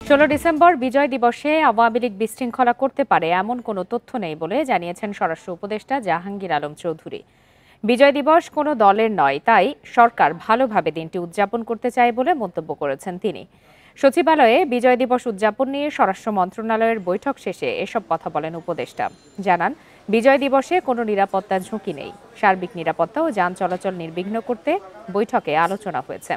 16 December বিজয় দিবসে আওয়ামী লীগ বিশৃঙ্খলা করতে পারে এমন কোনো তথ্য নেই বলে জানিয়েছেন স্বরাষ্ট্র উপদেষ্টা জাহাঙ্গীর আলম চৌধুরী। বিজয় দিবস কোনো দলের নয়, তাই সরকার ভালোভাবে দিনটি উদযাপন করতে চায় বলে মন্তব্য করেছেন তিনি। সচিবালয়ে বিজয় দিবস উদযাপন নিয়ে স্বরাষ্ট্র মন্ত্রণালয়ের বৈঠক শেষে এসব কথা বলেন উপদেষ্টা। জানান, বিজয় দিবসে কোনো নিরাপত্তার ঝুঁকি নেই। সার্বিক নিরাপত্তা ও যান চলাচল নির্বিঘ্ন করতে বৈঠকে আলোচনা হয়েছে।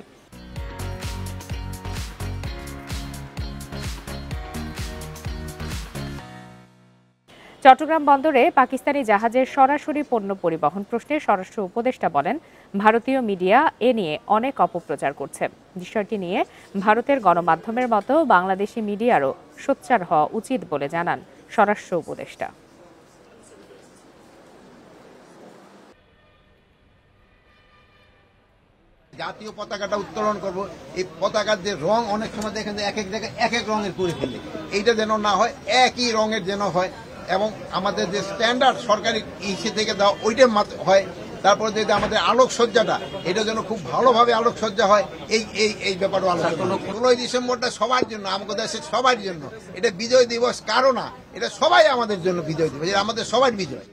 চট্টগ্রাম বন্দরে পাকিস্তানি জাহাজের সরাসরি পণ্য পরিবহন প্রশ্নে স্বরাষ্ট্র উপদেষ্টা বলেন, ভারতীয় মিডিয়া এ নিয়ে অনেক অপপ্রচার করছে। বিষয়টি নিয়ে ভারতের গণমাধ্যমের মতো বাংলাদেশি মিডিয়ারও সোচ্চার হওয়া উচিত বলে জানান স্বরাষ্ট্র উপদেষ্টা। জাতীয় পতাকাটা উত্তোলন করব, এই পতাকার যে রং অনেক সময় দেখেন যে এক এক জায়গায় এক এক রঙের করে ফেলে, এইটা যেন না হয়, একই রঙের যেন হয় এবং আমাদের যে স্ট্যান্ডার্ড সরকারি ইসে থেকে দেওয়া ওইটা হয়। তারপরে যদি আমাদের আলোকসজ্জাটা এটা যেন খুব ভালোভাবে আলোকসজ্জা হয়, এই ব্যাপারও আলোচনা। 16 ডিসেম্বরটা সবার জন্য, আমাদের দেশের সবার জন্য এটা বিজয় দিবস কারো না, এটা সবাই আমাদের জন্য বিজয় দিবস, এটা আমাদের সবার বিজয়।